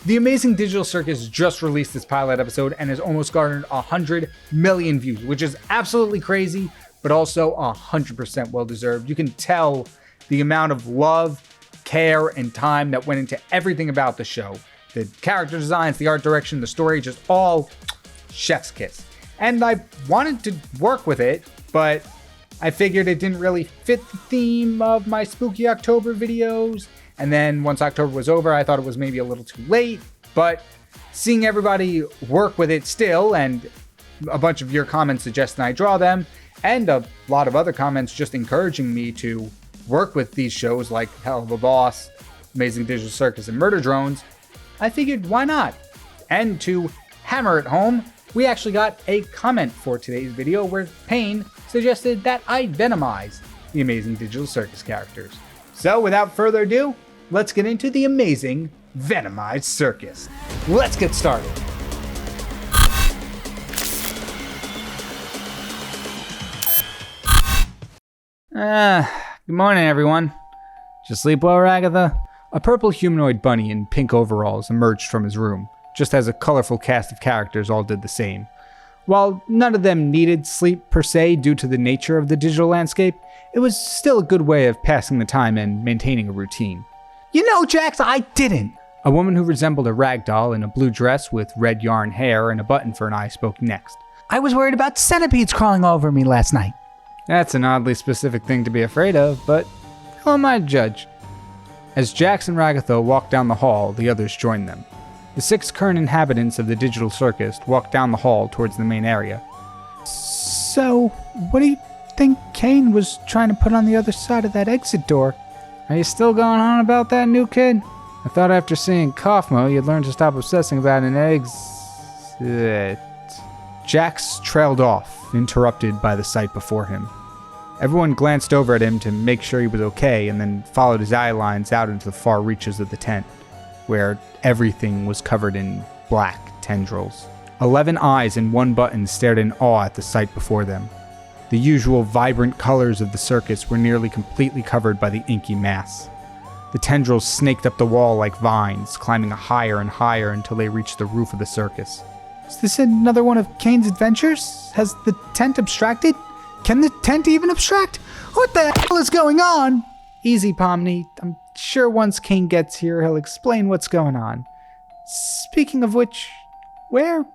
The Amazing Digital Circus just released this pilot episode and has almost garnered 100 million views, which is absolutely crazy, but also 100% well-deserved. You can tell the amount of love, care, and time that went into everything about the show. The character designs, the art direction, the story, just all chef's kiss. And I wanted to work with it, but I figured it didn't really fit the theme of my Spooky October videos. And then once October was over, I thought it was maybe a little too late. But seeing everybody work with it still, and a bunch of your comments suggesting I draw them, and a lot of other comments just encouraging me to work with these shows like Hell of a Boss, Amazing Digital Circus, and Murder Drones, I figured why not? And to hammer it home, we actually got a comment for today's video where Caine suggested that I venomize the Amazing Digital Circus characters. So without further ado, let's get into the Amazing Venomized Circus. Let's get started. Good morning, everyone. Did you sleep well, Ragatha? A purple humanoid bunny in pink overalls emerged from his room, just as a colorful cast of characters all did the same. While none of them needed sleep per se due to the nature of the digital landscape, it was still a good way of passing the time and maintaining a routine. You know, Jax, I didn't! A woman who resembled a rag doll in a blue dress with red yarn hair and a button for an eye spoke next. I was worried about centipedes crawling all over me last night. That's an oddly specific thing to be afraid of, but who am I to judge? As Jax and Ragatha walked down the hall, the others joined them. The 6 current inhabitants of the digital circus walked down the hall towards the main area. So, what do you think Caine was trying to put on the other side of that exit door? Are you still going on about that, new kid? I thought after seeing Kaufmo, you'd learn to stop obsessing about an exit. Jax trailed off, interrupted by the sight before him. Everyone glanced over at him to make sure he was okay, and then followed his eye lines out into the far reaches of the tent, where everything was covered in black tendrils. 11 eyes and 1 button stared in awe at the sight before them. The usual vibrant colors of the circus were nearly completely covered by the inky mass. The tendrils snaked up the wall like vines, climbing higher and higher until they reached the roof of the circus. Is this another one of Caine's adventures? Has the tent abstracted? Can the tent even abstract? What the hell is going on? Easy, Pomni. I'm sure once Caine gets here, he'll explain what's going on. Speaking of which, where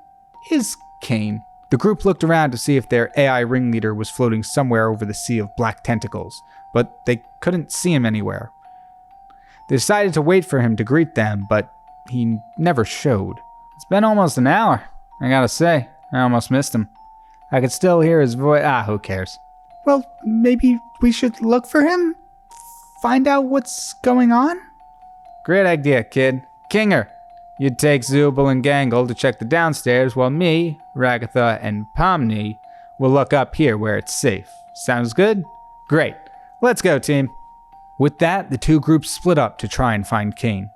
is Caine? The group looked around to see if their AI ringleader was floating somewhere over the sea of black tentacles, but they couldn't see him anywhere. They decided to wait for him to greet them, but he never showed. It's been almost an hour. I gotta say, I almost missed him. I could still hear his voice. Who cares? Well, maybe we should look for him? Find out what's going on? Great idea, kid. Kinger, you'd take Zubul and Gangle to check the downstairs while me, Ragatha, and Pomni will look up here where it's safe. Sounds good? Great. Let's go, team. With that, the 2 groups split up to try and find Caine.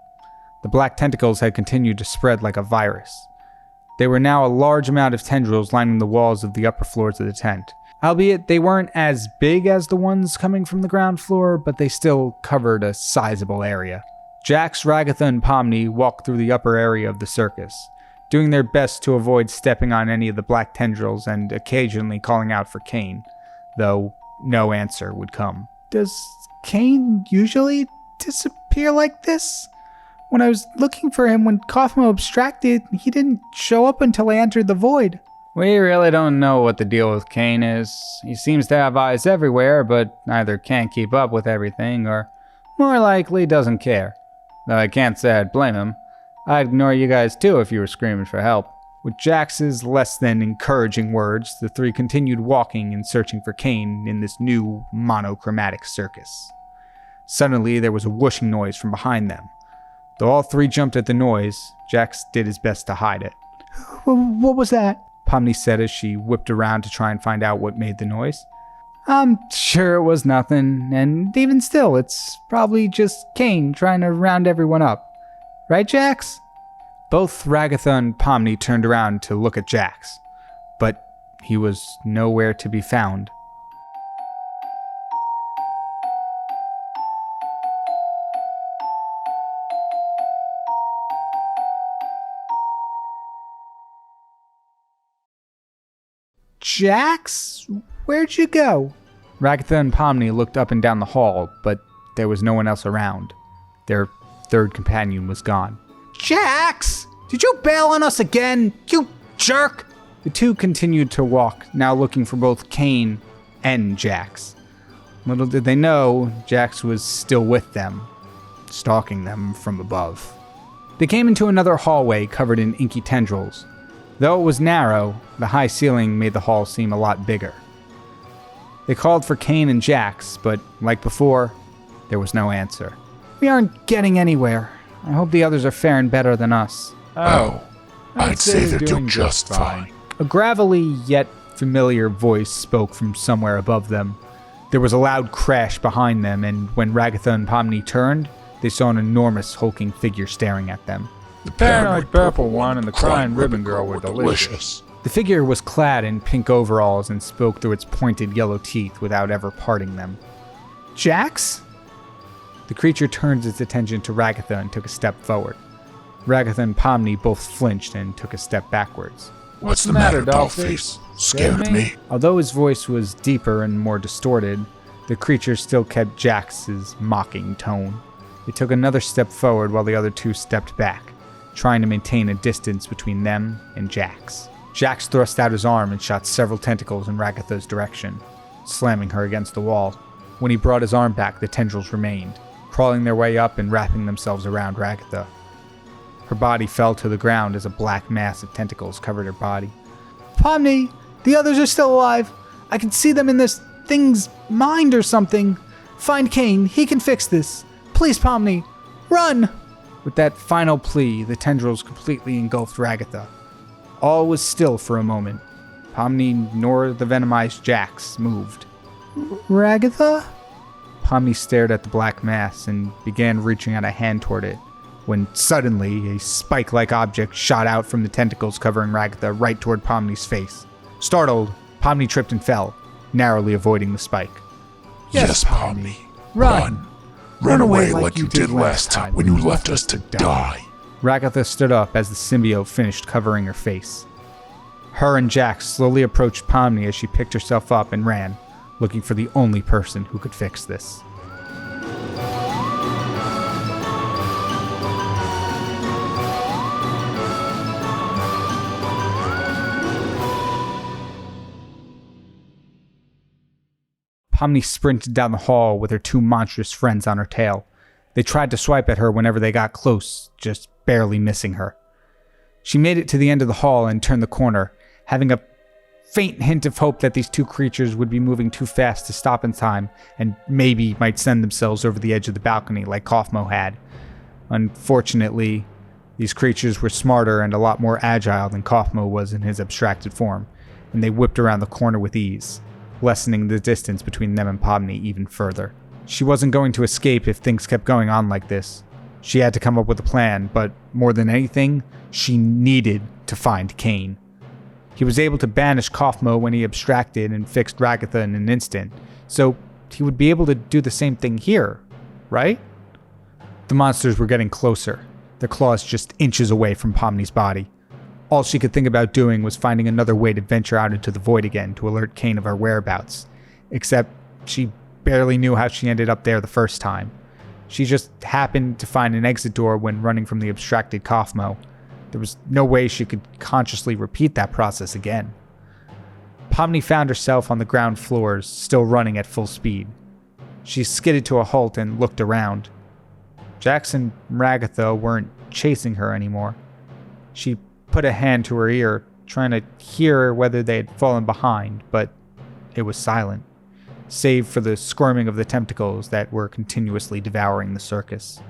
The black tentacles had continued to spread like a virus. There were now a large amount of tendrils lining the walls of the upper floors of the tent. Albeit they weren't as big as the ones coming from the ground floor, but they still covered a sizable area. Jax, Ragatha, and Pomni walked through the upper area of the circus, doing their best to avoid stepping on any of the black tendrils and occasionally calling out for Caine, though no answer would come. Does Caine usually disappear like this? When I was looking for him when Kaufmo abstracted, he didn't show up until I entered the void. We really don't know what the deal with Caine is. He seems to have eyes everywhere, but either can't keep up with everything or, more likely, doesn't care. Though I can't say I'd blame him. I'd ignore you guys too if you were screaming for help. With Jax's less than encouraging words, the 3 continued walking and searching for Caine in this new monochromatic circus. Suddenly, there was a whooshing noise from behind them. Though all 3 jumped at the noise, Jax did his best to hide it. What was that? Pomni said as she whipped around to try and find out what made the noise. I'm sure it was nothing, and even still, it's probably just Caine trying to round everyone up. Right, Jax? Both Ragatha and Pomni turned around to look at Jax, but he was nowhere to be found. Jax? Where'd you go? Ragatha and Pomni looked up and down the hall, but there was no one else around. Their third companion was gone. Jax! Did you bail on us again, you jerk? The two continued to walk, now looking for both Caine and Jax. Little did they know, Jax was still with them, stalking them from above. They came into another hallway covered in inky tendrils. Though it was narrow, the high ceiling made the hall seem a lot bigger. They called for Caine and Jax, but like before, there was no answer. We aren't getting anywhere. I hope the others are faring better than us. Oh, I'd say they're doing just fine. A gravelly yet familiar voice spoke from somewhere above them. There was a loud crash behind them, and when Ragatha and Pomni turned, they saw an enormous hulking figure staring at them. The paranoid purple one and the crying ribbon girl were delicious. The figure was clad in pink overalls and spoke through its pointed yellow teeth without ever parting them. Jax? The creature turned its attention to Ragatha and took a step forward. Ragatha and Pomni both flinched and took a step backwards. What's the matter, dollface? Scared me? Although his voice was deeper and more distorted, the creature still kept Jax's mocking tone. They took another step forward while the other two stepped back, trying to maintain a distance between them and Jax. Jax thrust out his arm and shot several tentacles in Ragatha's direction, slamming her against the wall. When he brought his arm back, the tendrils remained, crawling their way up and wrapping themselves around Ragatha. Her body fell to the ground as a black mass of tentacles covered her body. Pomni, the others are still alive. I can see them in this thing's mind or something. Find Caine, he can fix this. Please, Pomni, run! With that final plea, the tendrils completely engulfed Ragatha. All was still for a moment. Pomni nor the venomized Jax moved. Ragatha? Pomni stared at the black mass and began reaching out a hand toward it, when suddenly a spike-like object shot out from the tentacles covering Ragatha right toward Pomni's face. Startled, Pomni tripped and fell, narrowly avoiding the spike. Yes, Pomni. Run! Run away like you did last time when you left us to die. Ragatha stood up as the symbiote finished covering her face. Her and Jax slowly approached Pomni as she picked herself up and ran, looking for the only person who could fix this. Pomni sprinted down the hall with her two monstrous friends on her tail. They tried to swipe at her whenever they got close, just barely missing her. She made it to the end of the hall and turned the corner, having a faint hint of hope that these two creatures would be moving too fast to stop in time and maybe might send themselves over the edge of the balcony like Kaufmo had. Unfortunately, these creatures were smarter and a lot more agile than Kaufmo was in his abstracted form, and they whipped around the corner with ease, lessening the distance between them and Pomni even further. She wasn't going to escape if things kept going on like this. She had to come up with a plan, but more than anything, she needed to find Caine. He was able to banish Kaufmo when he abstracted and fixed Ragatha in an instant, so he would be able to do the same thing here, right? The monsters were getting closer, their claws just inches away from Pomni's body. All she could think about doing was finding another way to venture out into the void again to alert Caine of her whereabouts, except she barely knew how she ended up there the first time. She just happened to find an exit door when running from the abstracted Kaufmo. There was no way she could consciously repeat that process again. Pomni found herself on the ground floors, still running at full speed. She skidded to a halt and looked around. Jax and Ragatha weren't chasing her anymore. She put a hand to her ear, trying to hear whether they had fallen behind, but it was silent, save for the squirming of the tentacles that were continuously devouring the circus.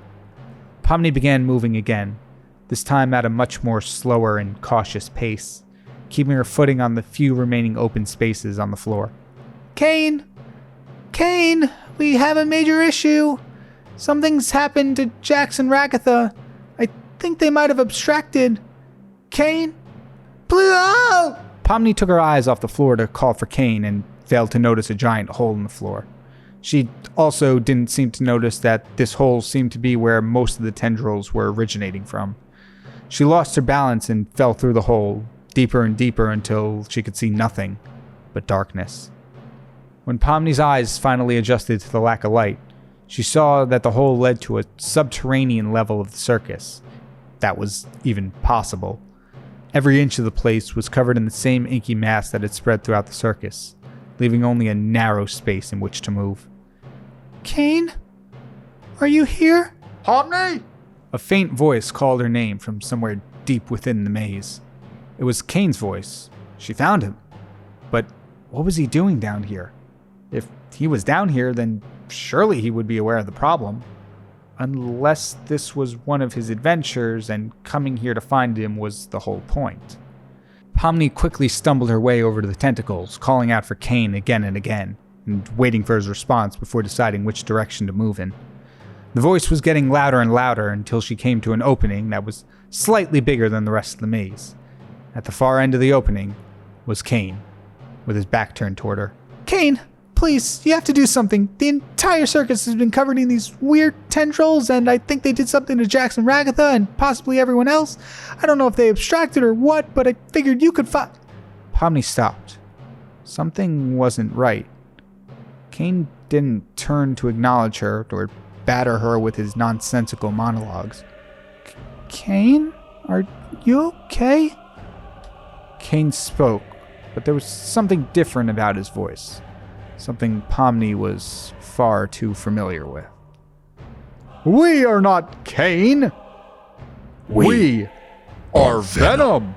Pomni began moving again, this time at a much more slower and cautious pace, keeping her footing on the few remaining open spaces on the floor. Caine! Caine! We have a major issue! Something's happened to Jax and Ragatha. I think they might have abstracted. Caine? Please! Pomni took her eyes off the floor to call for Caine and failed to notice a giant hole in the floor. She also didn't seem to notice that this hole seemed to be where most of the tendrils were originating from. She lost her balance and fell through the hole, deeper and deeper until she could see nothing. but darkness. When Pomni's eyes finally adjusted to the lack of light, she saw that the hole led to a subterranean level of the circus. That was even possible. Every inch of the place was covered in the same inky mass that had spread throughout the circus, leaving only a narrow space in which to move. Caine? Are you here? Pomni? A faint voice called her name from somewhere deep within the maze. It was Caine's voice. She found him. But what was he doing down here? If he was down here, then surely he would be aware of the problem. Unless this was one of his adventures and coming here to find him was the whole point. Pomni quickly stumbled her way over to the tentacles, calling out for Caine again and again, and waiting for his response before deciding which direction to move in. The voice was getting louder and louder until she came to an opening that was slightly bigger than the rest of the maze. At the far end of the opening was Caine, with his back turned toward her. Caine, please, you have to do something. The entire circus has been covered in these weird tendrils, and I think they did something to Jackson Ragatha and possibly everyone else. I don't know if they abstracted or what, but I figured you could Pomni stopped. Something wasn't right. Caine didn't turn to acknowledge her or batter her with his nonsensical monologues. Caine? Are you okay? Caine spoke, but there was something different about his voice. Something Pomni was far too familiar with. We are not Caine. We are Venom.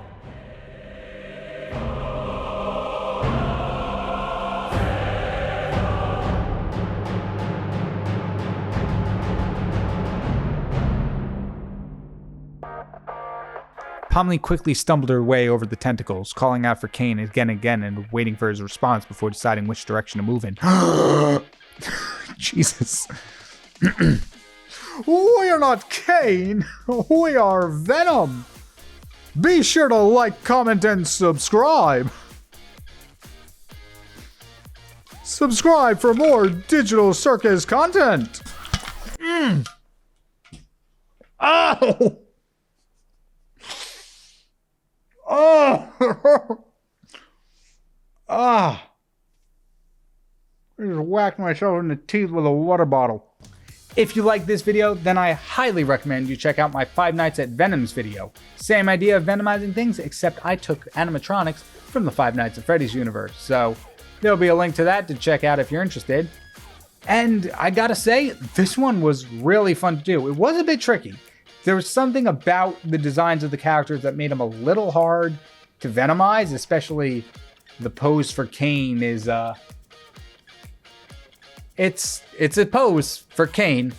Pomni quickly stumbled her way over the tentacles, calling out for Caine again and again and waiting for his response before deciding which direction to move in. Jesus. We are not Caine. We are Venom. Be sure to like, comment, and subscribe. Subscribe for more digital circus content. Ow! Oh! I just whacked myself in the teeth with a water bottle. If you like this video, then I highly recommend you check out my 5 Nights at Venom's video. Same idea of venomizing things, except I took animatronics from the 5 Nights at Freddy's universe. So there'll be a link to that to check out if you're interested. And I gotta say, this one was really fun to do. It was a bit tricky. There was something about the designs of the characters that made them a little hard to venomize, especially the pose for Caine is, it's a pose for Caine,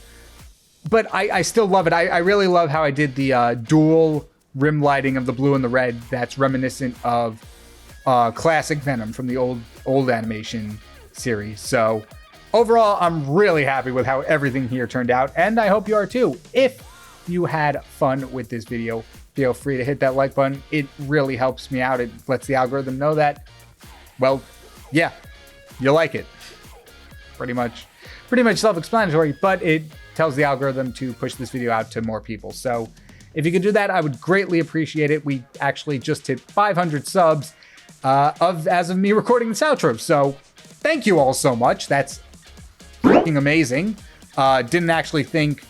but I still love it. I really love how I did the dual rim lighting of the blue and the red that's reminiscent of classic Venom from the old animation series. So overall, I'm really happy with how everything here turned out, and I hope you are too. If you had fun with this video, feel free to hit that like button. It really helps me out. It lets the algorithm know that, well, yeah, you like it. Pretty much self-explanatory, but it tells the algorithm to push this video out to more people. So if you could do that, I would greatly appreciate it. We actually just hit 500 subs as of me recording this outro. So thank you all so much. That's freaking amazing. Didn't actually think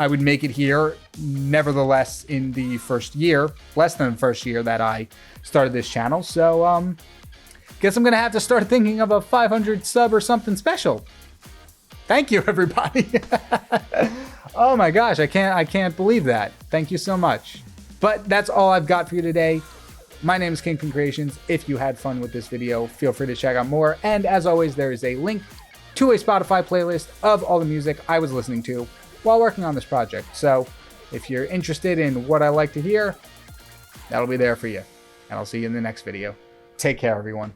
I would make it here. Nevertheless, in the first year, less than the first year that I started this channel. So guess I'm gonna have to start thinking of a 500 sub or something special. Thank you, everybody. Oh my gosh, I can't believe that. Thank you so much. But that's all I've got for you today. My name is KyngPin Creations. If you had fun with this video, feel free to check out more. And as always, there is a link to a Spotify playlist of all the music I was listening to while working on this project. So if you're interested in what I like to hear, that'll be there for you. And I'll see you in the next video. Take care, everyone.